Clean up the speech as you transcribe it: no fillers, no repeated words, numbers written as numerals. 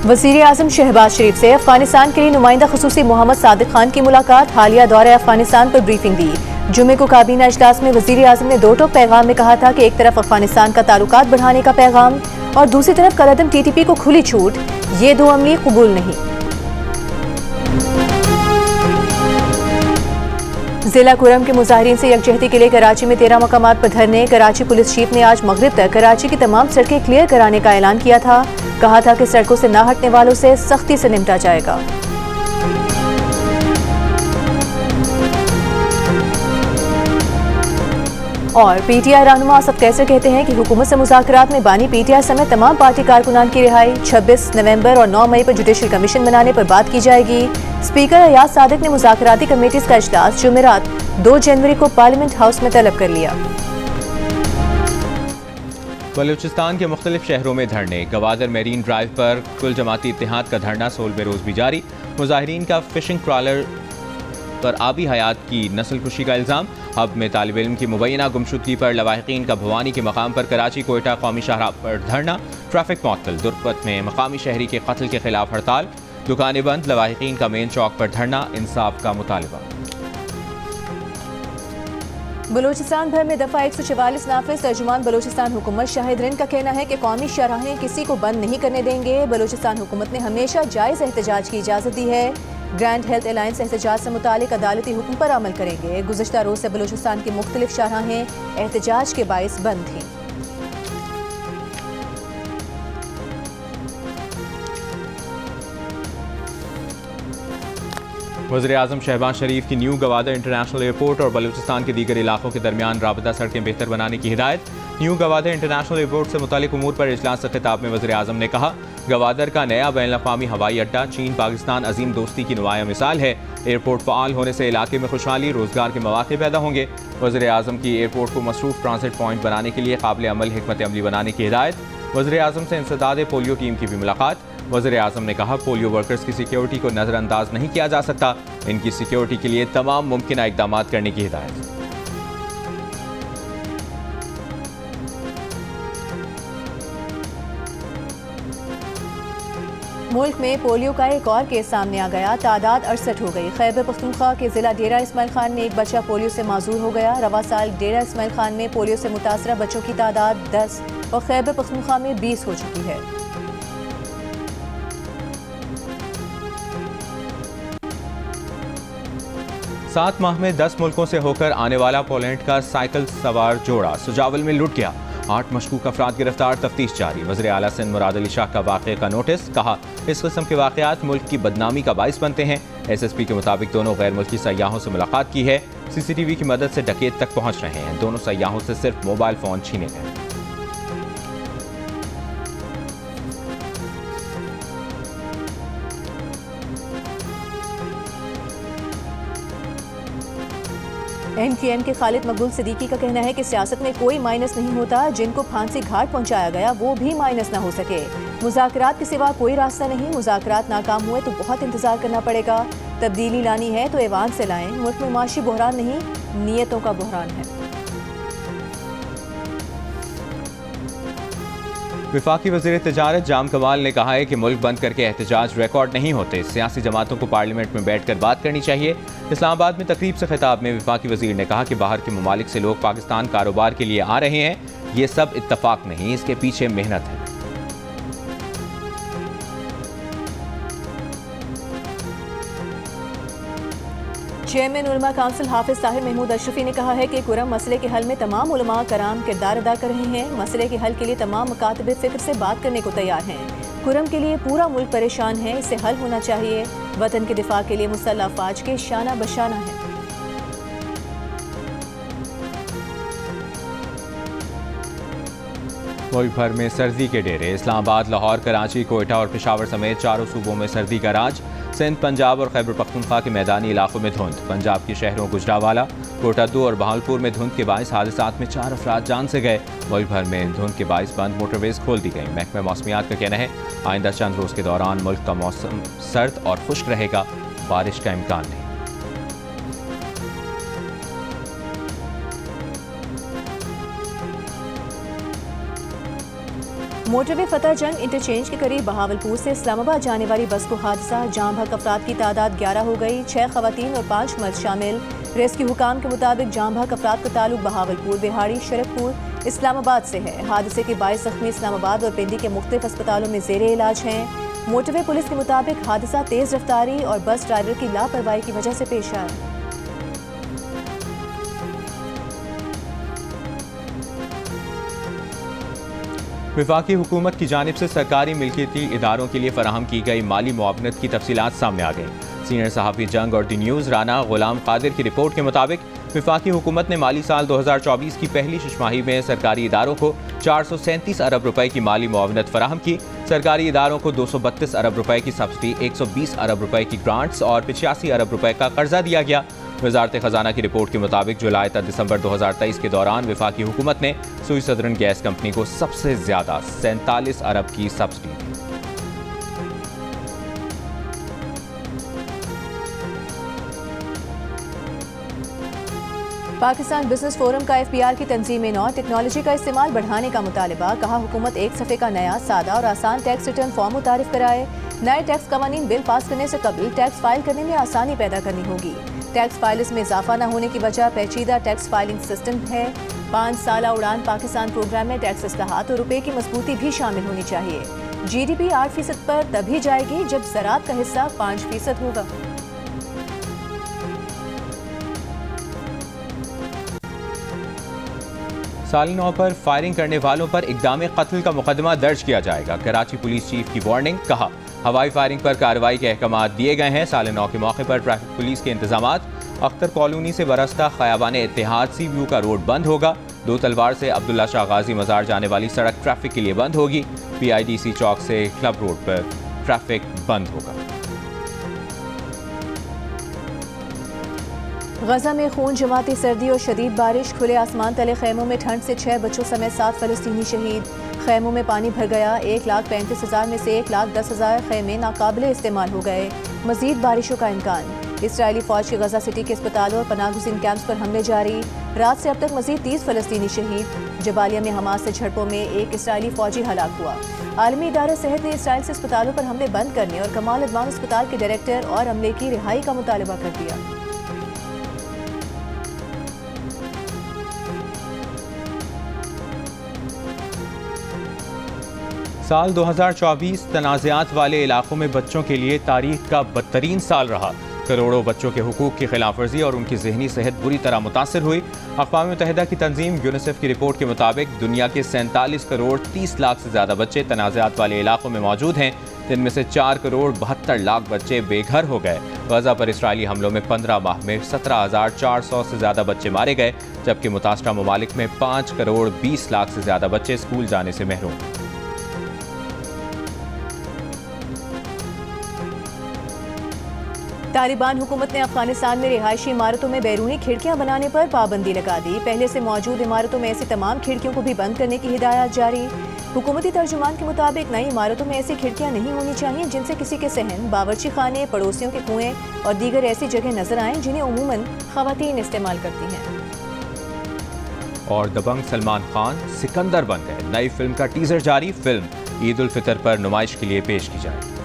वज़ीर आज़म शहबाज शरीफ से अफगानिस्तान के लिए नुमाइंदा खुसूसी मोहम्मद सादिक खान की मुलाकात। हालिया दौरे अफगानिस्तान पर ब्रीफिंग दी। जुमे को काबीना इजलास में वज़ीर आज़म ने दो टोक पैगाम में कहा था कि एक तरफ अफगानिस्तान का ताल्लुकात बढ़ाने का पैगाम और दूसरी तरफ कलअदम TTP को खुली छूट, ये दो अमली कबूल नहीं। जिला कुरम के मुजाहिरीन से यकजहती के लिए कराची में 13 मकामात पर धरने। कराची पुलिस चीफ ने आज मगरिब तक कराची की तमाम सड़कें क्लियर कराने का ऐलान किया था। कहा था कि सड़कों से ना हटने वालों से सख्ती से निपटा जाएगा। और PTI रहनुमा आसफ कैसर कहते हैं कि हुकूमत से मुज़ाकरात में बानी PTI समेत तमाम पार्टी कारकुनान की रिहाई। 26 नवंबर और 9 मई पर जुडिशल कमीशन बनाने पर बात की जाएगी। स्पीकर अयाज सादिक ने मुज़ाकराती कमेटीज का इजलास जुमेरात 2 जनवरी को पार्लियामेंट हाउस में तलब कर लिया। बलूचिस्तान के मुख्तलिफ शहरों में धरने। गवादर मेरीन ड्राइव पर कुल जमाती इत्तेहाद का धरना 16वें रोज भी जारी। मुजाहिरीन का फिशिंग ट्रॉलर पर आबी हयात की नस्ल कुशी का इल्ज़ाम। हब में तालिब इल्म की मुबैना गुमशुदगी पर लवाहिकीन का भवानी के मकाम पर कराची कोयटा कौमी शाहराह पर धरना। ट्रैफिक मुअत्तल। दुर्पत में मकामी शहरी के कत्ल के खिलाफ हड़ताल। दुकानें बंद। लवाहिकीन का मेन चौक पर धरना। इंसाफ का मुतालबा। बलूचिस्तान भर में दफा 144 नाफिज। तर्जुमान बलूचिस्तान हुकूमत शाहिद रिन का कहना है कि कौमी शाहराहें किसी को बंद नहीं करने देंगे। बलूचिस्तान हुकूमत ने हमेशा जायज़ एहतजाज की इजाज़त दी है। ग्रैंड हेल्थ अलायंस एहतजाज से मुतालिक अदालती हुक्म पर अमल करेंगे। गुज़श्ता रोज से बलूचिस्तान की मुख्तलिफ शाहराहें एहतजाज के बाइस बंद थीं। वज़ीर आज़म शहबाज शरीफ की न्यू गवादर इंटरनेशनल एयरपोर्ट और बलूचिस्तान के दीगर इलाकों के दरमियान राबता सड़कें बेहतर बनाने की हिदायत। न्यू गवादर इंटरनेशनल एयरपोर्ट से मुतालिक उमूर पर इजलास से खिताब में वज़ीर आज़म ने कहा, गवादर का नया बैनुल-अक़वामी हवाई अड्डा चीन पाकिस्तान अजीम दोस्ती की नुमाया मिसाल है। एयरपोर्ट फ़आल होने से इलाके में खुशहाली, रोजगार के मौके पैदा होंगे। वज़ीर आज़म की एयरपोर्ट को मसरूफ ट्रांसिट पॉइंट बनाने के लिए काबिल अमल हिकमत अमली बनाने की हिदायत। वज़ीर आज़म से इंसदाद पोलियो टीम की भी मुलाकात। वज़ीर आज़म ने कहा, पोलियो वर्कर्स की सिक्योरिटी को नज़रअंदाज नहीं किया जा सकता। इनकी सिक्योरिटी के लिए तमाम मुमकिन इक़दाम करने की हिदायत। मुल्क में पोलियो का एक और केस सामने आ गया। तादाद 68 हो गई। खैबर पख्तूनख्वा के जिला डेरा इस्माइल खान में एक बच्चा पोलियो से माजूर हो गया। रवा साल डेरा इस्माइल खान में पोलियो से मुतासरा बच्चों की तादाद 10 और खैबर पख्तूनख्वा में 20 हो चुकी है। सात माह में 10 मुल्कों से होकर आने वाला पोलैंड का साइकिल सवार जोड़ा सुजावल में लुट गया। 8 मशकूक अफराद गिरफ्तार। तफ्तीश जारी। वज़ीर आला सिंध मुराद अली शाह का वाक़े का नोटिस। कहा, इस किस्म के वाक़यात मुल्क की बदनामी का बाइस बनते हैं। SSP के मुताबिक दोनों गैर मुल्की सयाहों से मुलाकात की है। CCTV की मदद से डकैत तक पहुँच रहे हैं। दोनों सयाहों से सिर्फ मोबाइल फ़ोन छीने गए। MQM के खालिद मकबूल सिद्दीकी का कहना है कि सियासत में कोई माइनस नहीं होता। जिनको फांसी घाट पहुंचाया गया वो भी माइनस ना हो सके। मुज़ाकरात के सिवा कोई रास्ता नहीं। मुज़ाकरात नाकाम हुए तो बहुत इंतजार करना पड़ेगा। तब्दीली लानी है तो ऐवान से लाएं। मुल्क में माशी बहरान नहीं, नीयतों का बहरान है। वफाकी वज़ीर तिजारत जाम कमाल ने कहा है कि मुल्क बंद करके एहतजाज रिकॉर्ड नहीं होते। सियासी जमातों को पार्लियामेंट में बैठकर बात करनी चाहिए। इस्लामाबाद में तकरीब से खिताब में वफाकी वज़ीर ने कहा कि बाहर के ममालिक से लोग पाकिस्तान कारोबार के लिए आ रहे हैं। ये सब इत्तफाक नहीं, इसके पीछे मेहनत है। चेयरमैन उलमा काउंसिल हाफिज ताहिर महमूद अशरफी ने कहा है कि कुरम मसले के हल में तमाम उलमा कराम किरदार अदा कर रहे हैं। मसले के हल के लिए तमाम मुकातबे फिक्र से बात करने को तैयार हैं। कुरम के लिए पूरा मुल्क परेशान है, इससे हल होना चाहिए। वतन के दिफा के लिए मुसल्लह अफवाज के शाना बशाना है। मुल्क भर में सर्दी के डेरे। इस्लामाबाद, लाहौर, कराची, कोयटा और पेशावर समेत 4 सूबों में सर्दी का राज। सिंध, पंजाब और खैबर पख्तूनख्वा के मैदानी इलाकों में धुंध। पंजाब के शहरों गुजरावाला, कोटा 2 और बहावलपुर में धुंध के बाइस हादसात में 4 अफराद जान से गए। मुल्क भर में धुंध के बाइस बंद मोटरवेज खोल दी गई। महकमा मौसमियात का कहना है, आइंदा चंद रोज के दौरान मुल्क का मौसम सर्द और खुश्क रहेगा। बारिश का इम्कान नहीं। मोटरवे फतेह जंग इंटरचेंज के करीब बहावलपुर से इस्लामाबाद जाने वाली बस को हादसा, जाम भग अफराद की तादाद 11 हो गई, 6 खवातीन और 5 मर्द शामिल। रेस्क्यू हुकाम के मुताबिक जाम भग अफराद का ताल्लुक बहावलपुर, बिहाड़ी, शरकपुर, इस्लामाबाद से है। हादसे के 22 जख्मी इस्लामाबाद और पिंडी के मुख्तलिफ अस्पतालों में जेरे इलाज हैं। मोटरवे पुलिस के मुताबिक हादसा तेज रफ्तारी और बस ड्राइवर की लापरवाही की वजह से पेश आया। वफाकी हुकूमत की जानिब से सरकारी मिल्कियती इदारों के लिए फराहम की गई माली मुआवनत की तफसीलात सामने आ गई। सीनियर सहाफ़ी जंग और दी न्यूज़ राना गुलाम कादिर की रिपोर्ट के मुताबिक वफाकी हुकूमत ने माली साल 2024 की पहली छमाही में सरकारी इदारों को 437 अरब रुपए की माली मुआवनत फराहम की। सरकारी इदारों को 232 अरब रुपए की सब्सिडी, 120 अरब रुपए की ग्रांट्स और 85 अरब रुपए का कर्जा दिया गया। वजारत खजाना की रिपोर्ट के मुताबिक जुलाई तक दिसंबर 2023 के दौरान वफाकी हुकूमत ने सुई सदरन गैस कंपनी को सबसे ज्यादा 47 अरब की सब्सिडी दी। पाकिस्तान बिजनेस फोरम का FPR की तंजीम में टेक्नोलॉजी का इस्तेमाल बढ़ाने का मुतालबा। कहा हुकूमत एक सफ़े का नया, सादा और आसान टैक्स रिटर्न फॉर्म मुतारिफ कराए। नए टैक्स कवानीन बिल पास करने से कबल टैक्स फाइल करने में आसानी पैदा करनी होगी। टैक्स फाइल्स में इजाफा न होने की वजह पेचीदा टैक्स फाइलिंग सिस्टम है। 5 साला उड़ान पाकिस्तान प्रोग्राम में टैक्स इस्लाहात और रुपए की मजबूती भी शामिल होनी चाहिए। GDP 8% पर तभी जाएगी जब ज़राअत का हिस्सा 5% होगा। साल 9 पर फायरिंग करने वालों पर इक़दाम कत्ल का मुकदमा दर्ज किया जाएगा। कराची पुलिस चीफ की वार्निंग। कहा हवाई फायरिंग पर कार्रवाई के अहकाम दिए गए हैं। साल 9 के मौके पर ट्रैफिक पुलिस के इंतजामात। अख्तर कॉलोनी से बरस्ता खयाबान इत्तेहाद सी व्यू का रोड बंद होगा। 2 तलवार से अब्दुल्ला शाह गाजी मज़ार जाने वाली सड़क ट्रैफिक के लिए बंद होगी। PIDC चौक से क्लब रोड पर ट्रैफिक बंद होगा। गजा में खून जमाती सर्दी और शदीद बारिश। खुले आसमान तले खैमों में ठंड से 6 बच्चों समेत 7 फलस्तीनी शहीद। खैमों में पानी भर गया। 1,35,000 में से 1,10,000 खैमे नाकाबिले इस्तेमाल हो गए। मजीद बारिशों का इम्कान। इसराइली फौज के गजा सिटी के अस्पतालों और पनाहगुज़ीन कैंप्स पर हमले जारी। रात से अब तक मजीद 30 फलस्तीनी शहीद। जबालिया में हमास से झड़पों में एक इसराइली फौजी हलाक हुआ। आलमी इदारा सेहत ने इसराइल से अस्पतालों पर हमले बंद करने और कमाल अदवान अस्पताल के डायरेक्टर और अमले की रिहाई का मुतालबा कर दिया। साल 2024 तनाज़ात वाले इलाकों में बच्चों के लिए तारीख का बदतरीन साल रहा। करोड़ों बच्चों के हुकूक की खिलाफ वर्जी और उनकी जहनी सेहत बुरी तरह मुतासर हुई। अक़वाम मुत्तहिदा की तंजीम यूनिसेफ की रिपोर्ट के मुताबिक दुनिया के 47 करोड़ 30 लाख से ज़्यादा बच्चे तनाज़ात वाले इलाकों में मौजूद हैं, जिनमें से 4 करोड़ 72 लाख बच्चे बेघर हो गए। गजा पर इसराइली हमलों में 15 माह में 17,400 से ज़्यादा बच्चे मारे गए, जबकि मुतासरा ममालिक में 5 करोड़ 20 लाख से ज़्यादा बच्चे स्कूल जाने से महरूम। तालिबान हुकूमत ने अफगानिस्तान में रिहायशी इमारतों में बैरूनी खिड़कियां बनाने पर पाबंदी लगा दी। पहले से मौजूद इमारतों में ऐसी तमाम खिड़कियों को भी बंद करने की हिदायत जारी। हुकूमती तर्जुमान के मुताबिक नई इमारतों में ऐसी खिड़कियां नहीं होनी चाहिए जिनसे किसी के सहन, बावर्ची खाने, पड़ोसियों के कुएं और दीगर ऐसी जगह नजर आएं जिन्हें उमूमन खवातीन इस्तेमाल करती हैं। और दबंग सलमान खान सिकंदर बन गए। नई फिल्म का टीजर जारी। फिल्म ईद उल फितर पर नुमाइश के लिए पेश की जाएगी।